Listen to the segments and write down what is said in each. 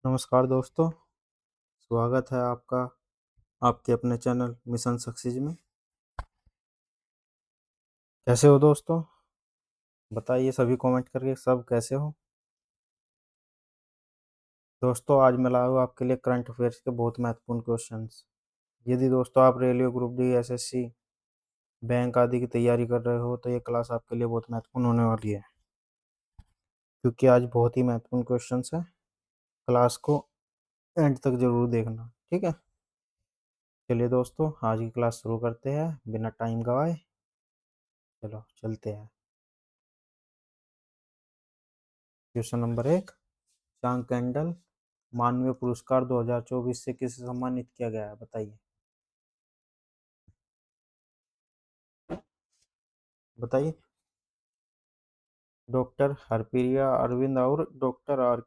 नमस्कार दोस्तों। स्वागत है आपका आपके अपने चैनल मिशन सक्सेस में। कैसे हो दोस्तों? बताइए सभी कमेंट करके सब कैसे हो। दोस्तों आज मैं लाया हूँ आपके लिए करंट अफेयर्स के बहुत महत्वपूर्ण क्वेश्चंस। यदि दोस्तों आप railway group D SSC bank आदि की तैयारी कर रहे हो तो ये क्लास आपके लिए बहुत महत्वपूर्ण होने वाली है, क्योंकि आज बहुत ही महत्वपूर्ण क्वेश्चंस है। क्लास को एंड तक जरूर देखना, ठीक है। चलिए दोस्तों आज की क्लास शुरू करते हैं बिना टाइम गवाए। चलो चलते हैं। Question number 1। चांग कैंडल मानवीय पुरस्कार 2024 से किसे सम्मानित किया गया है? बताइए बताइए। डॉक्टर हरप्रिया अरविंद और डॉक्टर आर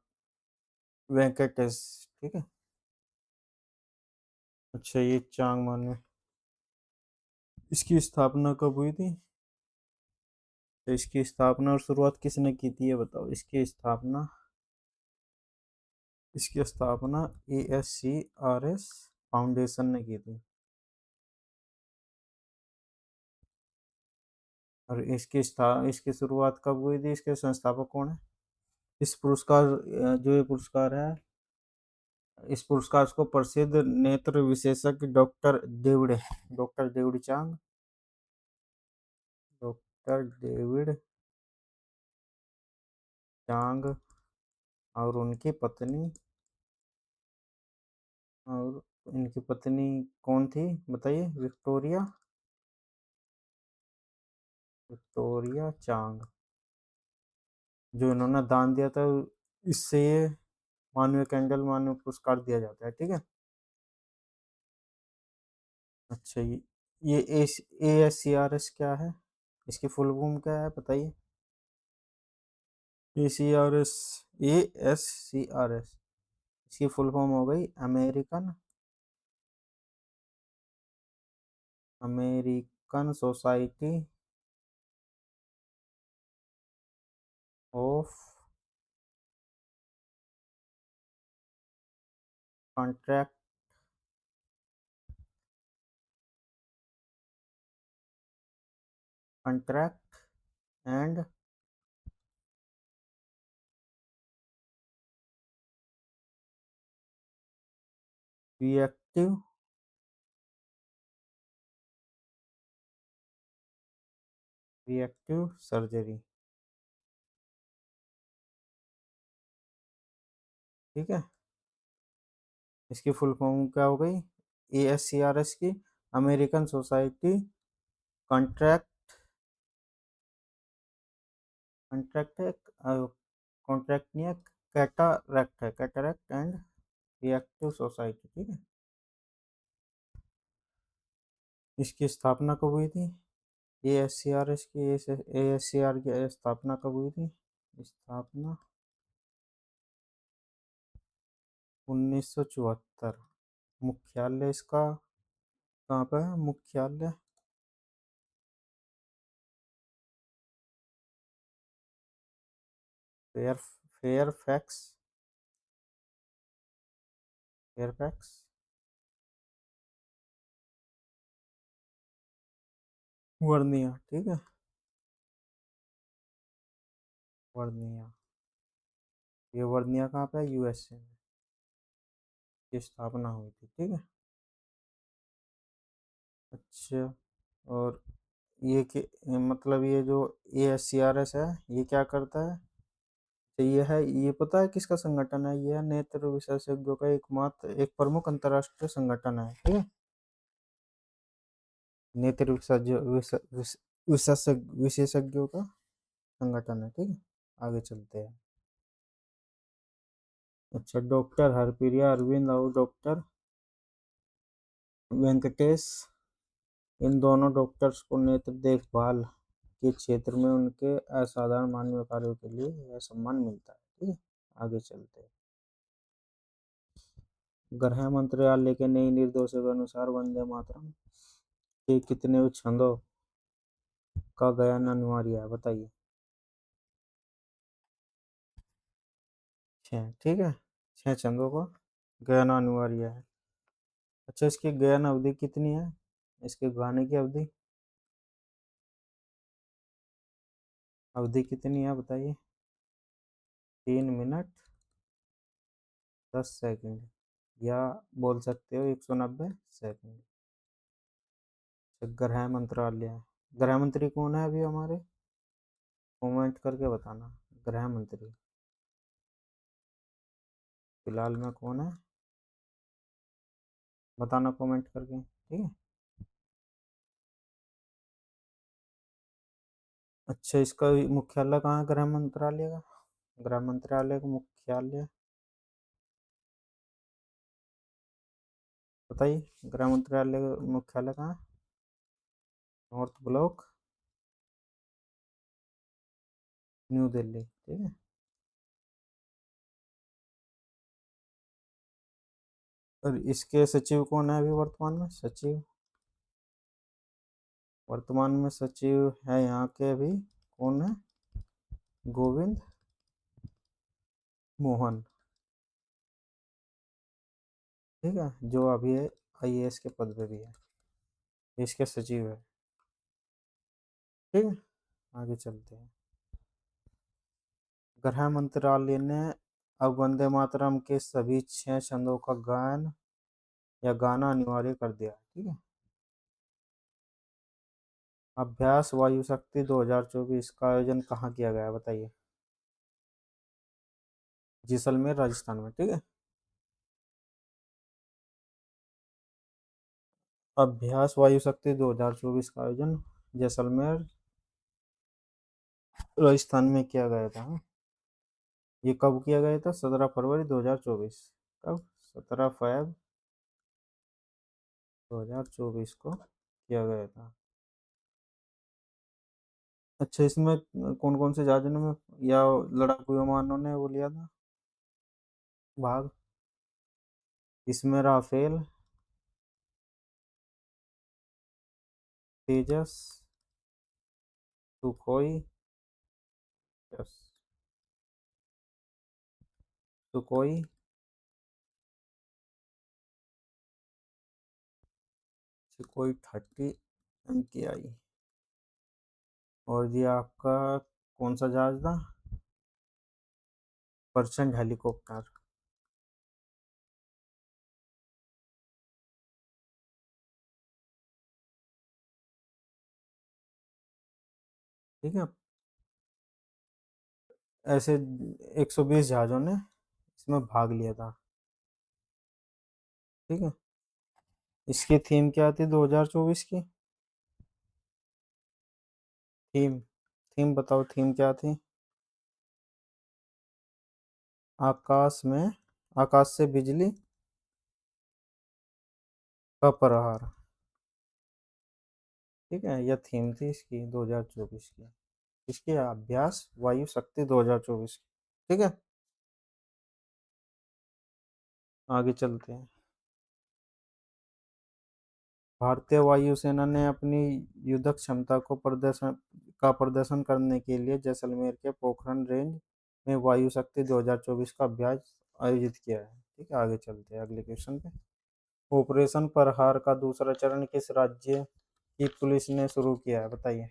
वेंकटेश, ठीक है। अच्छा ये चांग मानव, इसकी स्थापना कब हुई थी? तो इसकी स्थापना और शुरुआत किसने की थी ये बताओ। इसकी स्थापना ASCRS फाउंडेशन ने की थी। और इसकी शुरुआत कब हुई थी? इसके संस्थापक कौन है? इस पुरस्कार जो ये पुरस्कार है, इस पुरस्कार को प्रसिद्ध नेत्र विशेषज्ञ डॉक्टर डेविड चांग और इनकी पत्नी कौन थी बताइए। विक्टोरिया विक्टोरिया चांग, जो इन्होंने दान दिया था, इससे ये मानवीय पुरस्कार दिया जाता है, ठीक है। अच्छा ये ASCRS क्या है? इसकी फुल फॉर्म क्या है बताइए। ACRS ASCRS इसकी फुल फॉर्म हो गई American society of contract contract and reactive reactive surgery, ठीक है। इसकी फुल फॉर्म क्या हो गई? ASCRS की अमेरिकन सोसाइटी कॉन्ट्रैक्ट कॉन्ट्रैक्ट है, कॉन्ट्रैक्ट नहीं है, कैटरैक्ट एंड रिएक्टिव सोसाइटी, ठीक है। इसकी स्थापना कब हुई थी? ASCRS की ASCR की स्थापना कब हुई थी? स्थापना 1974। मुख्यालय इसका कहाँ पे है? मुख्यालय फेयर फेयरफैक्स फेयरफैक्स वर्निया, ठीक है। वर्निया, ये वर्निया कहाँ पे है? USA में की स्थापना हुई थी, ठीक है। अच्छा, और मतलब ये जो ASCRS है ये क्या करता है? तो ये पता है किसका संगठन है? ये है नेत्र विशेषज्ञों का एक प्रमुख अंतर्राष्ट्रीय संगठन है, ठीक है। नेत्र विशेषज्ञों का संगठन है, ठीक है। आगे चलते हैं। अच्छा डॉक्टर हरप्रिया अरविंद और डॉक्टर वेंकटेश, इन दोनों डॉक्टर्स को नेत्र देखभाल के क्षेत्र में उनके असाधारण मानवीय कार्यों के लिए यह सम्मान मिलता है, ठीक है। आगे चलते हैं। गृह मंत्रालय के नए निर्देशों के अनुसार वंदे मातरम के कितने छंदों का गायन अनिवार्य है? बताइए। 6, ठीक है। छह छंदों का गाना अनिवार्य है। अच्छा, इसकी गायन अवधि कितनी है? इसके गाने की अवधि अवधि कितनी है बताइए? 3 मिनट 10 सेकंड, या बोल सकते हो 190 सेकंड। गृह मंत्रालय, गृह मंत्री कौन है अभी हमारे? कमेंट करके बताना। गृह मंत्री फिलहाल में कौन है? बताना कमेंट करके, ठीक है। अच्छा, इसका मुख्यालय कहाँ है गृह मंत्रालय का? गृह मंत्रालय का मुख्यालय बताइए। गृह मंत्रालय का मुख्यालय कहाँ है? नॉर्थ ब्लॉक, न्यू दिल्ली, ठीक है। और इसके सचिव कौन है अभी वर्तमान में? सचिव वर्तमान में सचिव है यहाँ के अभी कौन है? गोविंद मोहन, ठीक है, जो अभी आईएएस के पद पे भी है। इसके सचिव है, ठीक है। आगे चलते हैं। गृह मंत्रालय ने अब वंदे मातरम के सभी 6 छंदों का गायन या गाना अनिवार्य कर दिया है, ठीक है। अभ्यास वायु शक्ति 2024 का आयोजन कहाँ किया गया है बताइए? जैसलमेर राजस्थान में, ठीक है। अभ्यास वायु शक्ति 2024 का आयोजन जैसलमेर राजस्थान में किया गया था। ये कब किया गया था? 17 फरवरी 2024। कब? 17 फ़रवरी 2024 को किया गया था। अच्छा, इसमें कौन कौन से जहाजों में या लड़ाकू विमानों ने वो लिया था भाग? इसमें Rafale, Tejas, Sukhoi, yes, Sukhoi, Sukhoi 30 MKI। और ये आपका कौन सा जहाज था? परसेंट हेलीकॉप्टर, ठीक है। ऐसे 120 जहाजों ने इसमें भाग लिया था, ठीक है। इसकी थीम क्या थी 2024 की? थीम थीम बताओ, थीम क्या थी? आकाश में, आकाश से बिजली का प्रहार, ठीक है। यह थीम थी इसकी 2024 की। इसकी अभ्यास वायु शक्ति 2024 की, ठीक है। आगे चलते हैं। भारतीय वायुसेना ने अपनी युद्धक क्षमता को प्रदर्शन करने के लिए जैसलमेर के पोखरण रेंज में वायु शक्ति 2024 का अभ्यास आयोजित किया है, ठीक है। आगे चलते हैं अगले क्वेश्चन पे। ऑपरेशन प्रहार का दूसरा चरण किस राज्य की पुलिस ने शुरू किया है बताइए?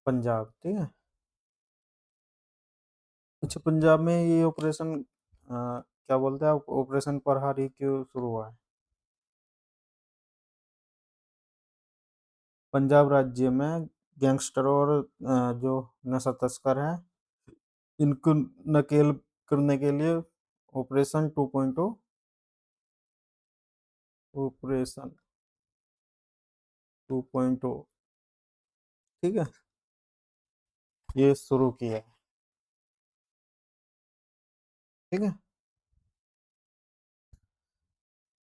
पंजाब, ठीक है। अच्छा, पंजाब में ये ऑपरेशन क्या बोलते हैं, ऑपरेशन प्रहार ये क्यों शुरू हुआ है? पंजाब राज्य में गैंगस्टरों और जो नशा तस्कर हैं इनको नकेल करने के लिए ऑपरेशन 2.0, ऑपरेशन 2.0, ठीक है, ये शुरू किया है, ठीक है।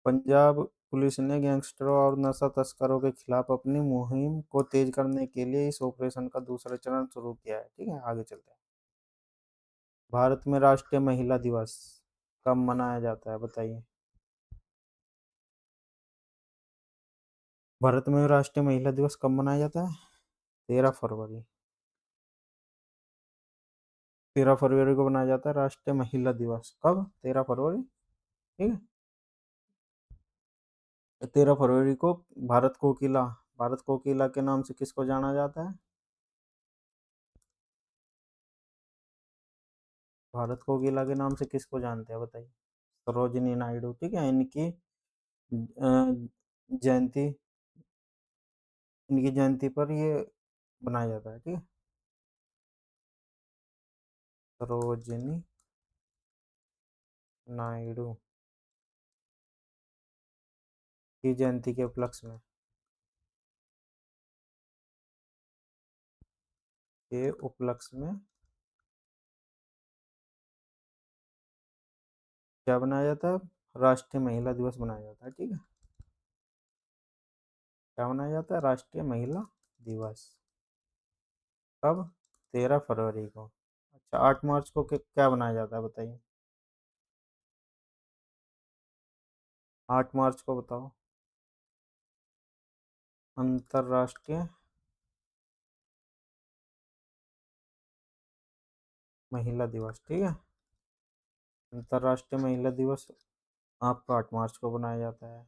पंजाब पुलिस ने गैंगस्टरों और नशा तस्करों के खिलाफ अपनी मुहिम को तेज करने के लिए इस ऑपरेशन का दूसरा चरण शुरू किया है, ठीक है। आगे चलते हैं। भारत में राष्ट्रीय महिला दिवस कब मनाया जाता है बताइए? भारत में राष्ट्रीय महिला दिवस कब मनाया जाता है? 13 फरवरी, 13 फरवरी को बनाया जाता है राष्ट्रीय महिला दिवस। कब? 13 फरवरी। ठीक है। 13 फरवरी को भारत कोकिला, भारत कोकिला के नाम से किसको जाना जाता है? भारत कोकिला के नाम से किसको जानते हैं बताइए? सरोजिनी नायडू। ठीक है। इनकी जयंती, इनकी जयंती पर ये बनाया जाता है। ठीक है। सरोजिनी नायडू की जयंती के उपलक्ष्य में, के उपलक्ष्य में क्या बनाया जाता है? राष्ट्रीय महिला दिवस बनाया जाता है। ठीक है। क्या बनाया जाता है? राष्ट्रीय महिला दिवस। कब? 13 फरवरी को। अच्छा, 8 मार्च को क्या बनाया जाता है बताइए? 8 मार्च को बताओ। अंतरराष्ट्रीय महिला दिवस। ठीक है। अंतरराष्ट्रीय महिला दिवस आपका 8 मार्च को बनाया जाता है।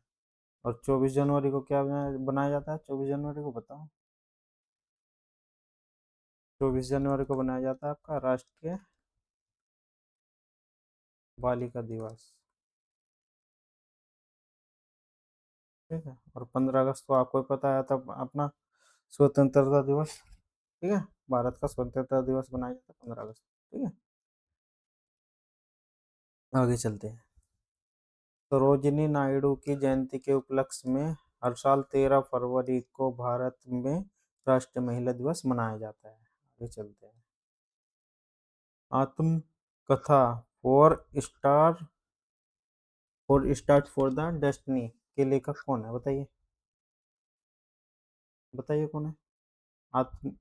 और 24 जनवरी को क्या बनाया जाता है? 24 जनवरी को बताओ। 24 जनवरी को बनाया जाता है आपका राष्ट्रीय बालिका दिवस। ठीक है। और 15 अगस्त को आपको पता है तब अपना स्वतंत्रता दिवस। ठीक है। भारत का स्वतंत्रता दिवस बनाया जाता है 15 अगस्त। ठीक है। आगे चलते हैं। सरोजिनी नायडू की जयंती के उपलक्ष्य में हर साल 13 फरवरी को भारत में राष्ट्रीय महिला दिवस मनाया जाता है। आगे चलते हैं। आत्मकथा for star for start for the destiny के लेखक कौन है बताइए? बताइए कौन है? आत्म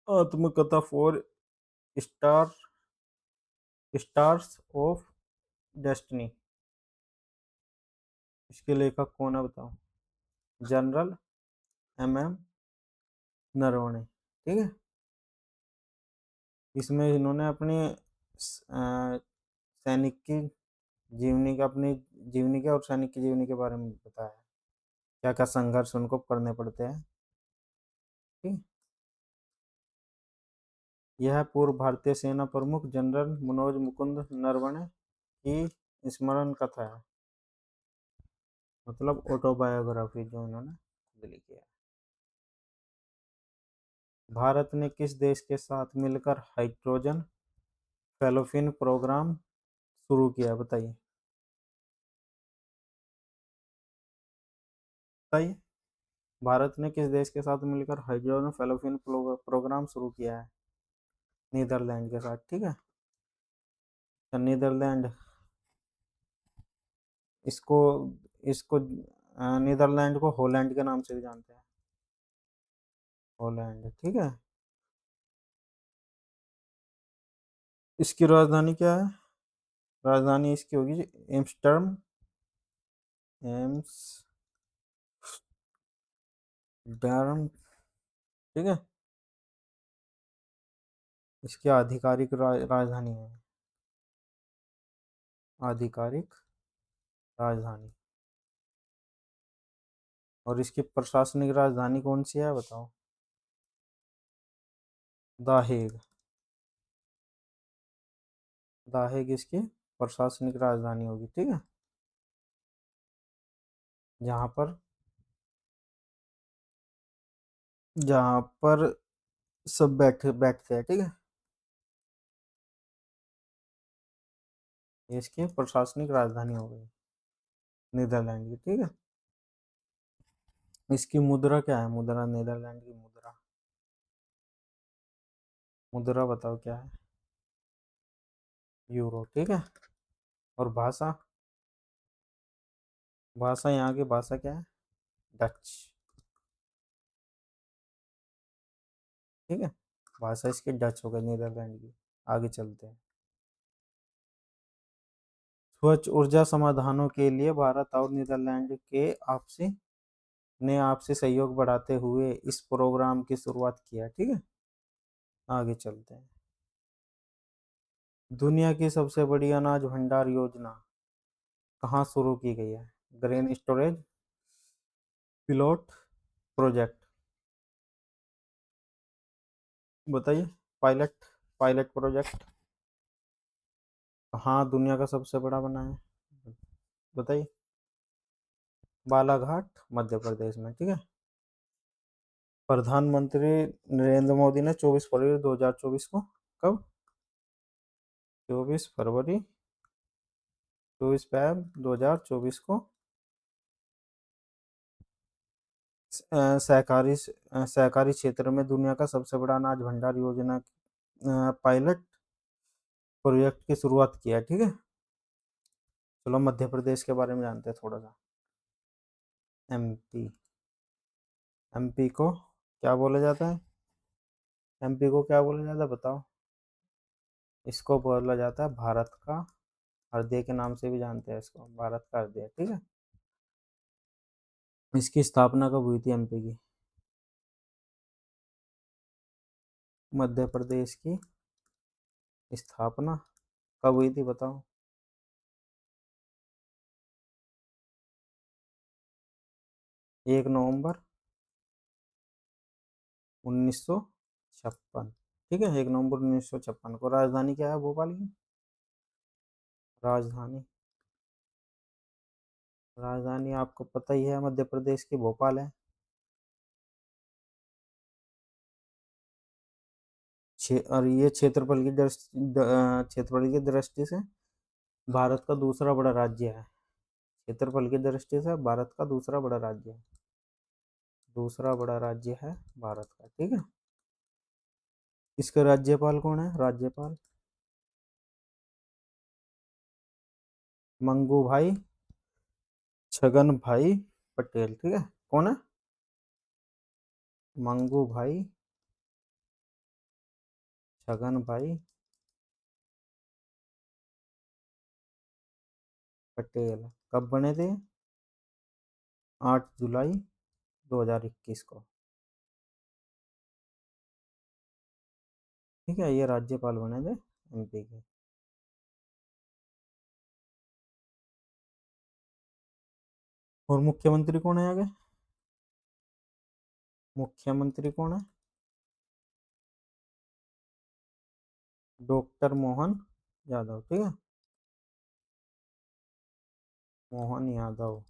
आत्मकथा for star stars of destiny, इसके लेखक कौन है बताओ? General MM Naravane. ठीक है। इसमें इन्होंने अपनी सैनिक की जीवनी का, अपनी जीवनी के और सैनिक की जीवनी के बारे में बताया है। क्या क्या संघर्ष उनको करने पड़ते हैं। ठीक। यह पूर्व भारतीय सेना प्रमुख जनरल मनोज मुकुंद नरवणे की स्मरण कथा है, मतलब ऑटोबायोग्राफी जो उन्होंने खुद लिखी है। भारत ने किस देश के साथ मिलकर हाइड्रोजन फेलोफिन प्रोग्राम शुरू किया बताइए? बताइए। भारत ने किस देश के साथ मिलकर हाइड्रोजन फेलोफिन प्रोग्राम शुरू किया है? नीदरलैंड के साथ। ठीक है। तो नीदरलैंड इसको इसको नीदरलैंड को हॉलैंड के नाम से भी जानते हैं। हॉलैंड। ठीक है। इसकी राजधानी क्या है? राजधानी इसकी होगी एम्स्टर्डम। एम्स्टर्डम। ठीक है। इसकी आधिकारिक राजधानी है, आधिकारिक राजधानी। और इसकी प्रशासनिक राजधानी कौन सी है बताओ? The Hague. द हेग इसकी प्रशासनिक राजधानी होगी। ठीक है। जहाँ पर जहाँ पर सब बैठते हैं। ठीक है। ये इसकी प्रशासनिक राजधानी हो गई नीदरलैंड की। ठीक है। इसकी मुद्रा क्या है? मुद्रा, नीदरलैंड की मुद्रा, मुद्रा बताओ क्या है? यूरो। ठीक है। और भाषा, भाषा यहाँ की भाषा क्या है? डच। ठीक है। भाषा इसकी डच हो गई नीदरलैंड की। आगे चलते हैं। स्वच्छ ऊर्जा समाधानों के लिए भारत और नीदरलैंड के आपसी ने आपसी सहयोग बढ़ाते हुए इस प्रोग्राम की शुरुआत किया। ठीक है। आगे चलते हैं। दुनिया की सबसे बड़ी अनाज भंडार योजना कहाँ शुरू की गई है? ग्रेन स्टोरेज, पिलोट, प्रोजेक्ट, बताइए। Pilot, pilot project. हाँ, दुनिया का सबसे बड़ा बना है, बताइए। बालाघाट, मध्य प्रदेश में, ठीक है। प्रधानमंत्री नरेंद्र मोदी ने 24 फरवरी 2024 को, कब? 24 फरवरी, 24 फ़ैब 2024 को सहकारी क्षेत्र में दुनिया का सबसे बड़ा अनाज भंडार योजना पायलट प्रोजेक्ट की शुरुआत किया, ठीक है। चलो मध्य प्रदेश के बारे में जानते हैं थोड़ा सा। एमपी, एमपी को क्या बोला जाता है? एमपी को क्या बोला जाता है, बताओ। इसको बोला जाता है भारत का हृदय के नाम से भी जानते हैं इसको, भारत का हृदय, ठीक है। इसकी स्थापना कब हुई थी एमपी की? मध्य प्रदेश की स्थापना कब हुई थी, बताओ। 1 नवंबर 1956, ठीक है। 1 नवंबर 1956 को। राजधानी क्या है भोपाल की? राजधानी, राजधानी आपको पता ही है, मध्य प्रदेश की भोपाल है। और ये क्षेत्रफल की दृष्टि से भारत का दूसरा बड़ा राज्य है। क्षेत्रफल की दृष्टि से भारत का दूसरा बड़ा राज्य है, दूसरा बड़ा राज्य है भारत का, ठीक है। इसके राज्यपाल कौन है? राज्यपाल मंगू भाई छगन भाई पटेल, ठीक है। कौन है? मंगू भाई छगन भाई पटेल कब बने थे? 8 जुलाई 2021 को, ठीक है। ये राज्यपाल बने थे एमपी के। और मुख्यमंत्री कौन है आगे? मुख्यमंत्री कौन है? डॉक्टर मोहन यादव, ठीक है। मोहन यादव।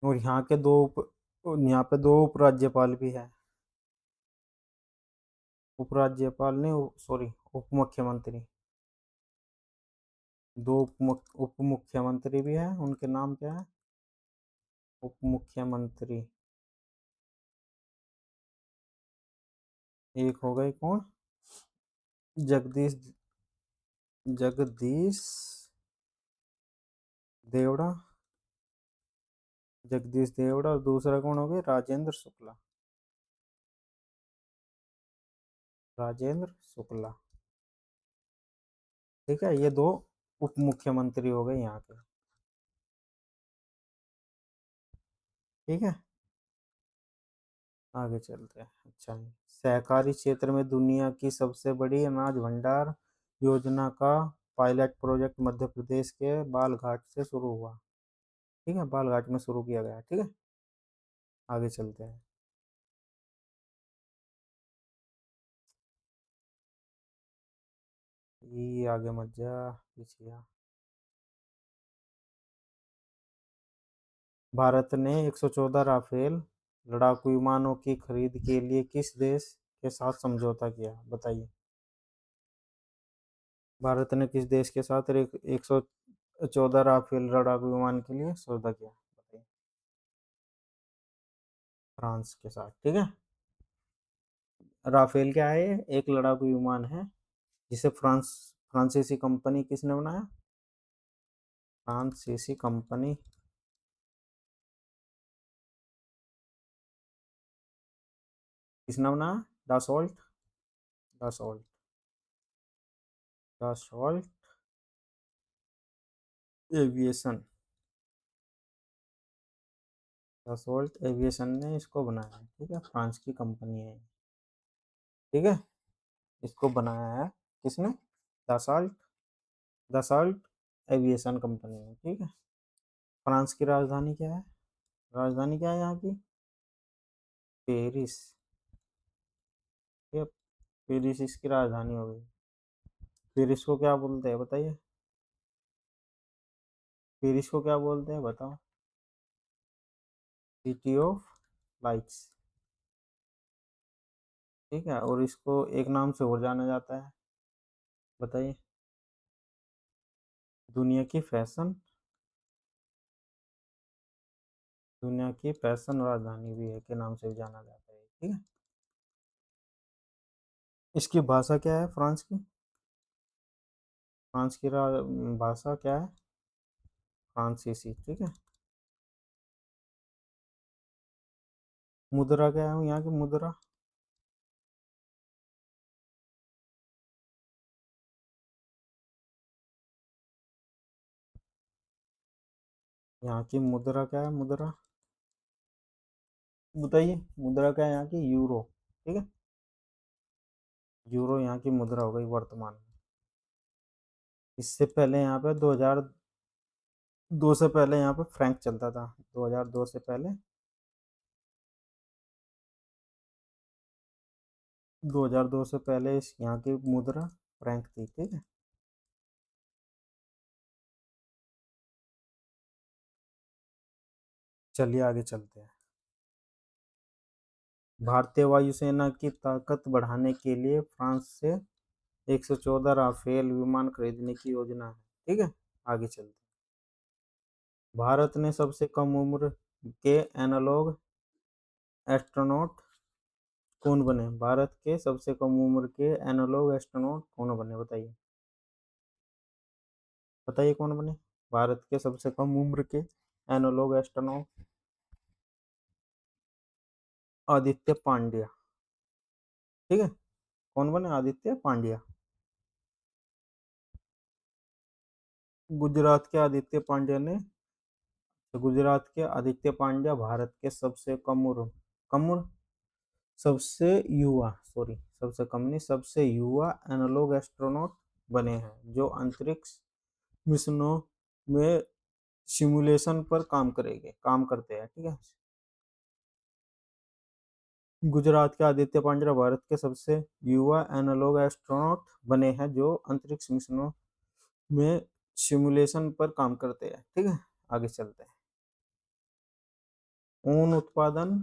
और यहाँ पे दो उपराज्यपाल भी है। उपराज्यपाल नहीं, सॉरी, उप मुख्यमंत्री। दो उप मुख्यमंत्री भी है, उनके नाम क्या है? उप मुख्यमंत्री। एक हो गए कौन? जगदीश, जगदीश देवड़ा, जगदीश देवड़ा। और दूसरा कौन हो गया? राजेंद्र शुक्ला, राजेंद्र शुक्ला, ठीक है। ये दो उप मुख्यमंत्री हो गए यहाँ के, ठीक है। आगे चलते हैं। अच्छा, सहकारी क्षेत्र में दुनिया की सबसे बड़ी अनाज भंडार योजना का पायलट प्रोजेक्ट मध्य प्रदेश के बालघाट से शुरू हुआ, ठीक है। बालघाट में शुरू किया गया, ठीक है। आगे चलते हैं। ये आगे मत जा, पीछे आ। भारत ने 114 राफेल लड़ाकू विमानों की खरीद के लिए किस देश के साथ समझौता किया, बताइए। भारत ने किस देश के साथ 114 राफेल लड़ाकू विमान के लिए सौदा किया, बताइए। फ्रांस के साथ, ठीक है। राफेल क्या है? एक लड़ाकू विमान है जिसे फ्रांसीसी कंपनी किसने बनाया? फ्रांसीसी कंपनी किसने बनाया? डासोल्ट, डासोल्ट, डासोल्ट एविएशन, डासोल्ट एविएशन ने इसको बनाया है, ठीक है। फ्रांस की कंपनी है, ठीक है। इसको बनाया है किसने? दसाल्ट, दसाल्ट एविएशन कंपनी ने, ठीक है। फ्रांस की राजधानी क्या है? राजधानी क्या है यहाँ की? पेरिस। ये पेरिस इसकी राजधानी हो गई। पेरिस को क्या बोलते हैं बताइए? पेरिस को क्या बोलते हैं बताओ? सिटी ऑफ लाइट्स, ठीक है। और इसको एक नाम से और जाना जाता है, बताइए? दुनिया की फैशन, दुनिया की फैशन राजधानी भी है के नाम से भी जाना जाता है, ठीक है। इसकी भाषा क्या है फ्रांस की? फ्रांस की भाषा क्या है? फ्रांसीसी, ठीक है। मुद्रा क्या है यहाँ की मुद्रा? यहाँ की मुद्रा क्या है? मुद्रा बताइए, मुद्रा क्या है यहाँ की? यूरो, ठीक है। यूरो यहाँ की मुद्रा हो गई वर्तमान में। इससे पहले यहाँ पे 2002 से पहले यहाँ पे फ्रैंक चलता था, 2002 से पहले, 2002 से पहले इस यहाँ की मुद्रा फ्रैंक थी, ठीक है। चलिए आगे चलते हैं। भारतीय वायुसेना की ताकत बढ़ाने के लिए फ्रांस से 114 राफेल विमान खरीदने की योजना है, ठीक है। आगे चलते हैं। भारत ने सबसे कम उम्र के एनालॉग एस्ट्रोनॉट कौन बने? भारत के सबसे कम उम्र के एनालॉग एस्ट्रोनॉट कौन बने बताइए? बताइए कौन बने भारत के सबसे कम उम्र के एनालॉग एस्ट्रोनॉट? आदित्य पांड्या, ठीक है। कौन बने? आदित्य पांड्या। गुजरात के आदित्य पांड्या ने, तो गुजरात के आदित्य पांड्या भारत के सबसे कम उम्र, सबसे युवा, सॉरी, सबसे कम नहीं, सबसे युवा एनालॉग एस्ट्रोनॉट बने हैं जो अंतरिक्ष मिशनों में सिमुलेशन पर काम करते हैं, ठीक है। गुजरात के आदित्य पांड्या भारत के सबसे युवा एनालॉग एस्ट्रोनॉट बने हैं जो अंतरिक्ष मिशनों में सिमुलेशन पर काम करते हैं, ठीक है। आगे चलते हैं। ऊन उत्पादन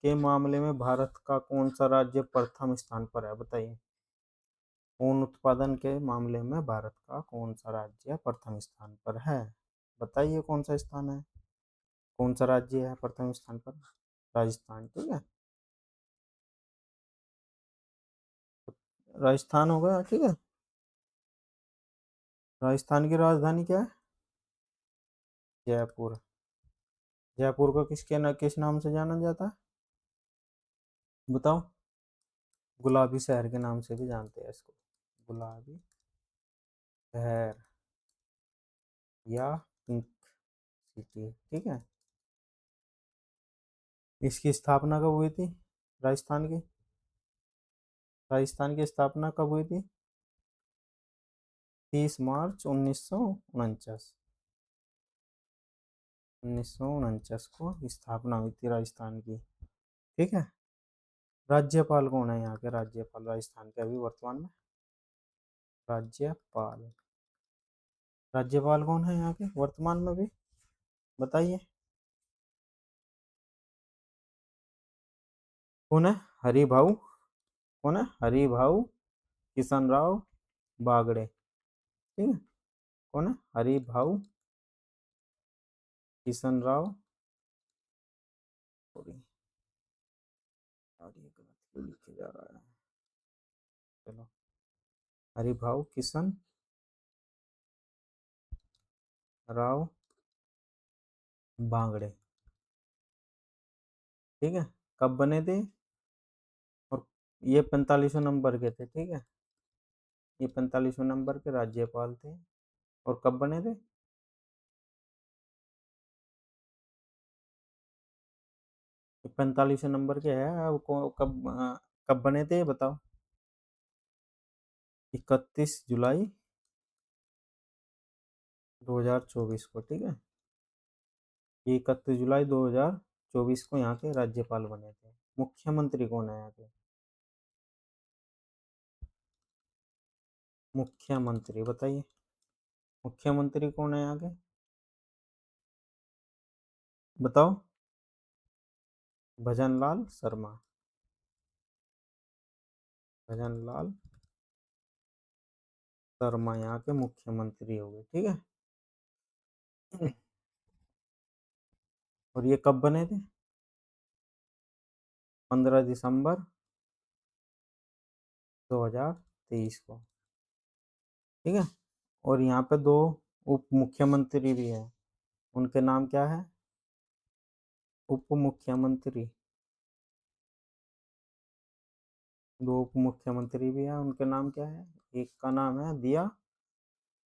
के मामले में भारत का कौन सा राज्य प्रथम स्थान पर है बताइए? ऊन उत्पादन के मामले में भारत का कौन सा राज्य प्रथम स्थान पर है? बताइए कौन सा स्थान है? कौन सा राज्य है प्रथम स्थान पर? राजस्थान, ठीक है। राजस्थान हो गया, ठीक है। राजस्थान की राजधानी क्या है? जयपुर। जयपुर को किस नाम से जाना जाता है बताओ? गुलाबी शहर के नाम से भी जानते हैं इसको, गुलाबी शहर या पिंक सिटी, ठीक है। इसकी स्थापना कब हुई थी? राजस्थान की, राजस्थान की स्थापना कब हुई थी? 30 मार्च 1949, 1949 को स्थापना हुई थी राजस्थान की, ठीक है। राज्यपाल कौन है यहाँ के? राज्यपाल राजस्थान के अभी वर्तमान में? राज्यपाल, राज्यपाल कौन है यहाँ के वर्तमान में भी? बताइए कौन है? हरिभाऊ, कौन है? हरिभाऊ किशन राव बागड़े, ठीक है। कौन है? हरिभाऊ किशन राव, सॉरी यार ये गलत क्यों लिखे जा रहा है, चलो, हरिभाऊ किशन राव बांगड़े, ठीक है। कब बने थे? और ये 45वें नंबर के थे, ठीक है। ये 45वें नंबर के राज्यपाल थे। और कब बने थे? 45वें नंबर के है, कब कब बने थे ये बताओ? 31 जुलाई 2024 को, ठीक है। ये 31 जुलाई 2024 को यहाँ के राज्यपाल बने थे। मुख्यमंत्री कौन है यहाँ के? मुख्यमंत्री बताइए, मुख्यमंत्री कौन है यहाँ के? बताओ। भजनलाल शर्मा। भजनलाल शर्मा यहाँ के मुख्यमंत्री हो गए, ठीक है। और ये कब बने थे? 15 दिसंबर 2023 को, ठीक है। और यहाँ पे दो उप मुख्यमंत्री भी हैं, उनके नाम क्या है? उप मुख्यमंत्री, दो उप मुख्यमंत्री भी हैं, उनके नाम क्या है? एक का नाम है दिया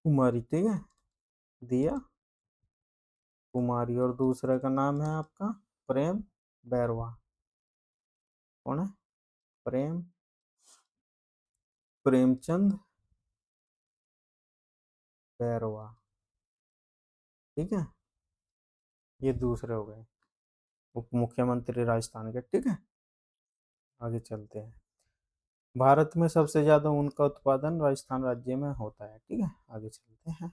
कुमारी, ठीक है, दिया कुमारी। और दूसरे का नाम है आपका प्रेम बैरवा। कौन है? प्रेम प्रेमचंद बैरवा, ठीक है। ये दूसरे हो गए उप मुख्यमंत्री राजस्थान के, ठीक है। आगे चलते हैं। भारत में सबसे ज्यादा ऊन का उत्पादन राजस्थान राज्य में होता है, ठीक है। आगे चलते हैं।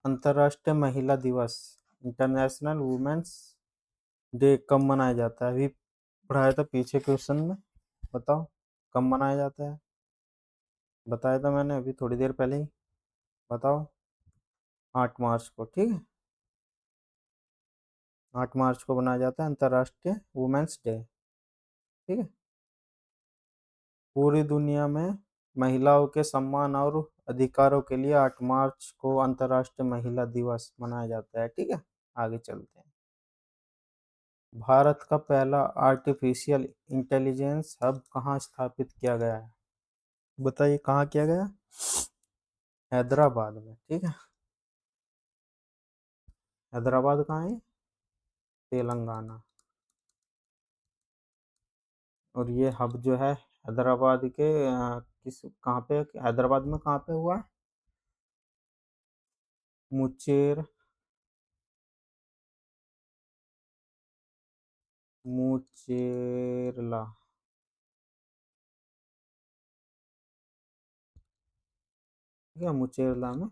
अंतर्राष्ट्रीय महिला दिवस, इंटरनेशनल वुमेन्स डे कब मनाया जाता है? अभी पढ़ाया था पीछे क्वेश्चन में, बताओ कब मनाया जाता है? बताया था मैंने अभी थोड़ी देर पहले ही, बताओ। 8 मार्च को, ठीक है। 8 मार्च को मनाया जाता है अंतर्राष्ट्रीय वुमेन्स डे, ठीक है। पूरी दुनिया में महिलाओं के सम्मान और अधिकारों के लिए 8 मार्च को अंतर्राष्ट्रीय महिला दिवस मनाया जाता है, ठीक है। आगे चलते हैं। भारत का पहला आर्टिफिशियल इंटेलिजेंस हब कहाँ स्थापित किया गया है? बताइए कहाँ किया गया? हैदराबाद में, ठीक है। हैदराबाद कहाँ है? तेलंगाना। और ये हब जो है हैदराबाद के किस कहाँ पे, हैदराबाद में कहाँ पे हुआ है? मुचेर मुचेरला, ठीक है, मुचेरला में।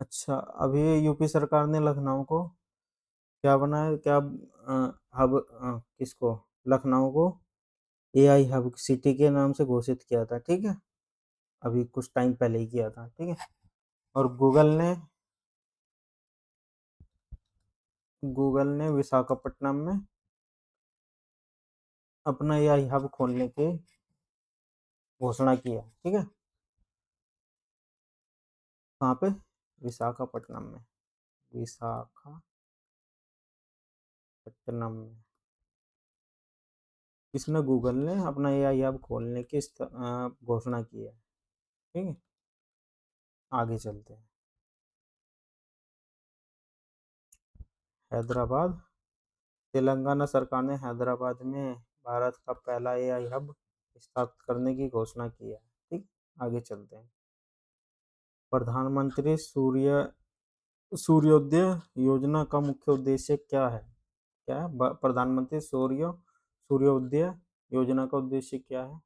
अच्छा, अभी यूपी सरकार ने लखनऊ को क्या बनाया, क्या हब, किसको, लखनऊ को एआई हब सिटी के नाम से घोषित किया था, ठीक है। अभी कुछ टाइम पहले ही किया था, ठीक है। और गूगल ने विशाखापट्टनम में अपना एआई हब खोलने की घोषणा की है, ठीक है। कहाँ पे? विशाखापट्टनम में। विशाखापट्टनम में इसने गूगल ने अपना एआई हब खोलने की घोषणा की है, ठीक है। आगे चलते हैं। हैदराबाद, तेलंगाना सरकार ने हैदराबाद में भारत का पहला एआई हब स्थापित करने की घोषणा की है, ठीक। आगे चलते हैं। प्रधानमंत्री सूर्योदय योजना का मुख्य उद्देश्य क्या है? क्या है प्रधानमंत्री सूर्योदय योजना का उद्देश्य क्या है?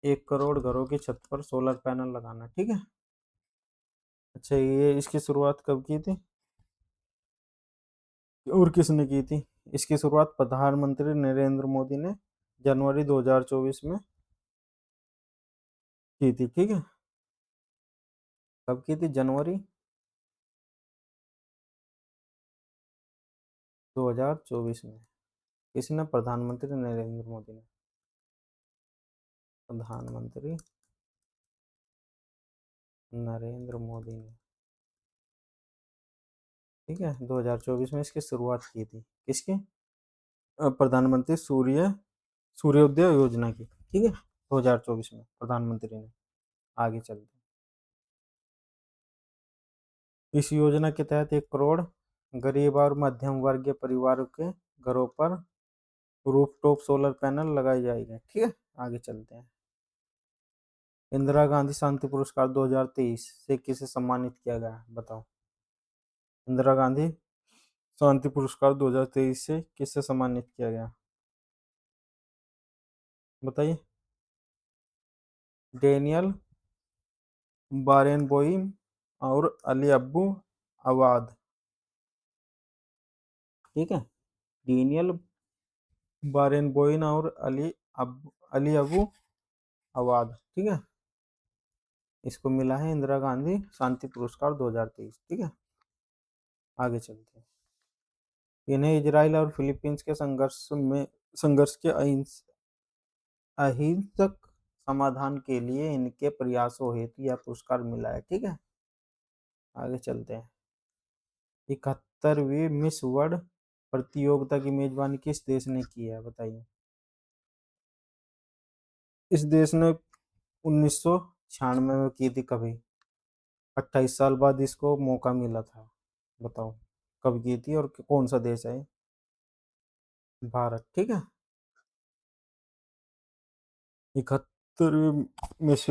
1 करोड़ घरों की छत पर सोलर पैनल लगाना, ठीक है। अच्छा, ये इसकी शुरुआत कब की थी और किसने की थी? इसकी शुरुआत प्रधानमंत्री नरेंद्र मोदी ने जनवरी 2024 में की थी, ठीक है। कब की थी? जनवरी 2024 में। किसने? प्रधानमंत्री नरेंद्र मोदी ने। प्रधानमंत्री नरेंद्र मोदी ने, ठीक है, 2024 में इसकी शुरुआत की थी। किसकी? प्रधानमंत्री सूर्योदय योजना की, ठीक है, 2024 में प्रधानमंत्री ने। आगे चलते हैं। इस योजना के तहत 1 करोड़ गरीब और मध्यम वर्गीय परिवारों के घरों पर रूफटॉप सोलर पैनल लगाई जाएगी। ठीक है, आगे चलते हैं। इंदिरा गांधी शांति पुरस्कार 2023 से किसे सम्मानित किया गया, बताओ। इंदिरा गांधी शांति पुरस्कार 2023 से किससे सम्मानित किया गया, बताइए। डेनियल बारेनबोइम और अली अब्बू अवाद। ठीक है, डेनियल बारेनबोइन और अली अबू अवाद। ठीक है, इसको मिला है इंदिरा गांधी शांति पुरस्कार 2023। ठीक है, आगे चलते हैं। इन्हें इजराइल और फिलीपींस के संघर्ष के अहिंसक समाधान के लिए इनके प्रयासों हेतु यह पुरस्कार मिला है। ठीक है, आगे चलते हैं। 71वीं मिस वर्ल्ड प्रतियोगिता की मेजबानी किस देश ने की है, बताइए। इस देश ने 1996 में की थी। कभी 28 साल बाद इसको मौका मिला था, बताओ कब की थी और कौन सा देश है। भारत। ठीक है, 71वीं मिस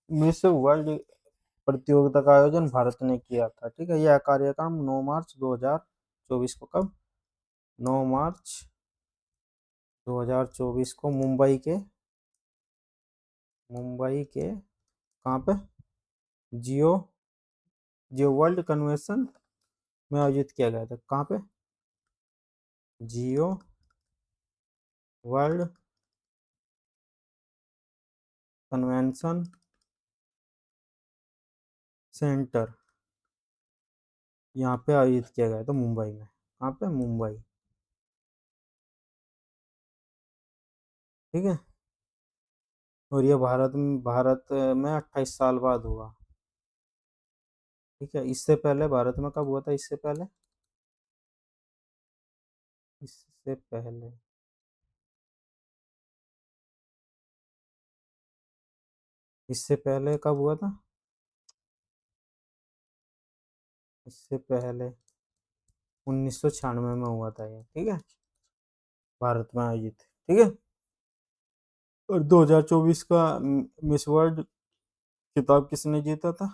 मिस वर्ल्ड प्रतियोगिता का आयोजन भारत ने किया था। ठीक है, यह कार्यक्रम 9 मार्च 2024 को, कब, 9 मार्च 2024 को मुंबई के कहाँ पे, जियो जियो वर्ल्ड कन्वेंशन में आयोजित किया गया था। कहाँ पे, जियो वर्ल्ड कन्वेंशन सेंटर, यहाँ पे आयोजित किया गया था मुंबई में। कहाँ पे, मुंबई। ठीक है, और ये भारत में 28 साल बाद हुआ। ठीक है, इससे पहले भारत में कब हुआ था, इससे पहले इससे पहले कब हुआ था, इससे पहले 1996 में हुआ था ये। ठीक है, भारत में आयोजित। ठीक है, और 2024 का मिस वर्ल्ड खिताब किसने जीता था,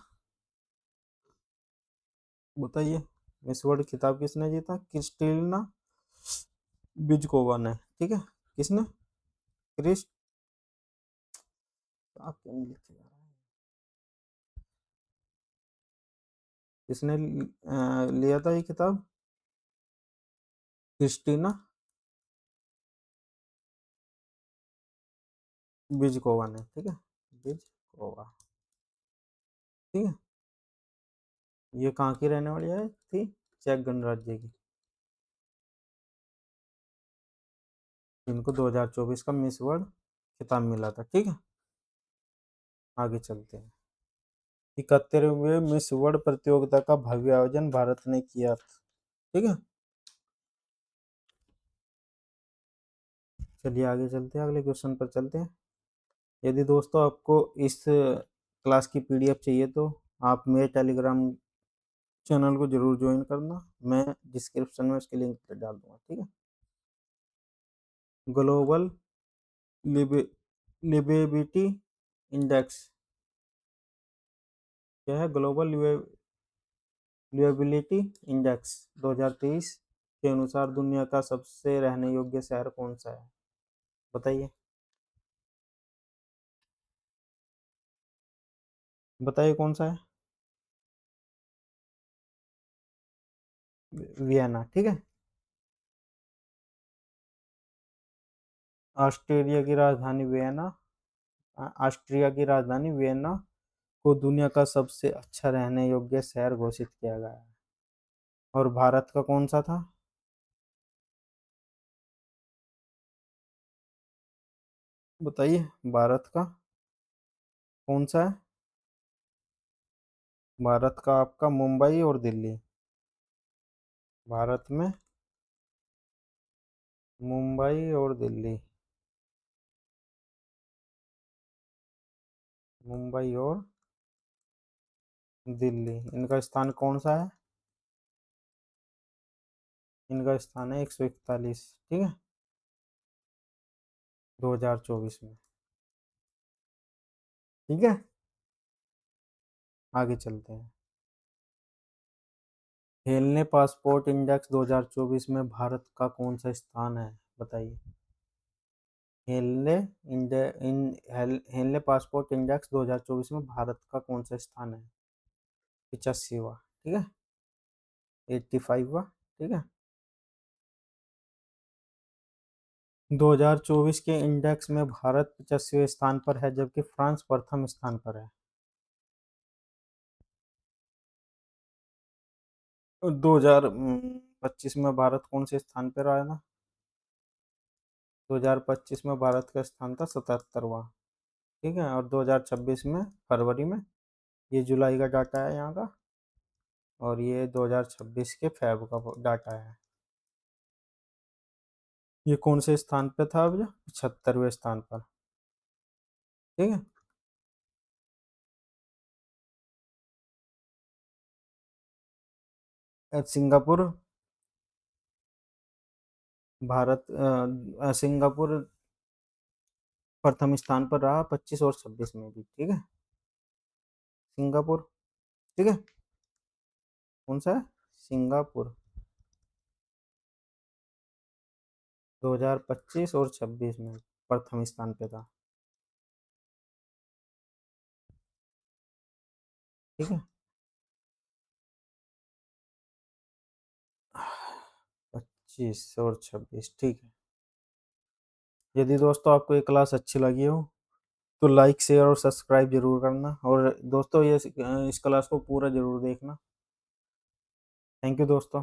बताइए। मिस वर्ल्ड खिताब किसने जीता, क्रिस्टिना बिजकोवा ने। ठीक है, किसने, क्रिस आप क्यों नहीं लिखे जा रहा है? किसने लिया था ये किताब, क्रिस्टीना बिजकोवा ने। ठीक है, बिजकोवा। ठीक है, ये कहाँ की रहने वाली है थी, चेक गणराज्य की। इनको 2024 का मिस वर्ल्ड खिताब मिला था। ठीक है, आगे चलते हैं। 71वें मिस वर्ल्ड प्रतियोगिता का भव्य आयोजन भारत ने किया था। ठीक है, चलिए आगे चलते हैं, अगले क्वेश्चन पर चलते हैं। यदि दोस्तों आपको इस क्लास की पीडीएफ चाहिए तो आप मेरे टेलीग्राम चैनल को जरूर ज्वाइन करना, मैं डिस्क्रिप्शन में उसकी लिंक डाल दूंगा। ठीक है, ग्लोबल लिवेबिलिटी इंडेक्स क्या है, ग्लोबल लिवेबिलिटी इंडेक्स 2023 के अनुसार दुनिया का सबसे रहने योग्य शहर कौन सा है, बताइए। बताइए कौन सा है, वियना। ठीक है, ऑस्ट्रेलिया की राजधानी वियना ऑस्ट्रिया की राजधानी वियना को दुनिया का सबसे अच्छा रहने योग्य शहर घोषित किया गया है। और भारत का कौन सा था, बताइए। भारत का कौन सा है, भारत का आपका मुंबई और दिल्ली। भारत में मुंबई और दिल्ली, मुंबई और दिल्ली, इनका स्थान कौन सा है, इनका स्थान है 141, ठीक है, 2024 में। ठीक है, आगे चलते हैं। हेलने पासपोर्ट इंडेक्स 2024 में भारत का कौन सा स्थान है, बताइए। हेलने हेलने पासपोर्ट इंडेक्स 2024 में भारत का कौन सा स्थान है? 85वां, ठीक है, 85वां, ठीक है। 2024 के इंडेक्स में भारत 85वें स्थान पर है, जबकि फ्रांस प्रथम स्थान पर है। 2025 में भारत कौन से स्थान पर आया था? 2025 में भारत का स्थान था 77वां, ठीक है। और 2026 में फरवरी में, ये जुलाई का डाटा है यहाँ का, और ये 2026 के फेब का डाटा है। ये कौन से स्थान पे था अब? 75वें स्थान पर, ठीक है। सिंगापुर, सिंगापुर प्रथम स्थान पर रहा 25 और 26 में भी, ठीक है। सिंगापुर, ठीक है। कौन सा है? सिंगापुर 2025 और 26 में प्रथम स्थान पे था, ठीक है। 25 और 26, ठीक है। यदि दोस्तों आपको ये क्लास अच्छी लगी हो तो लाइक शेयर और सब्सक्राइब जरूर करना, और दोस्तों ये इस क्लास को पूरा जरूर देखना। थैंक यू दोस्तों।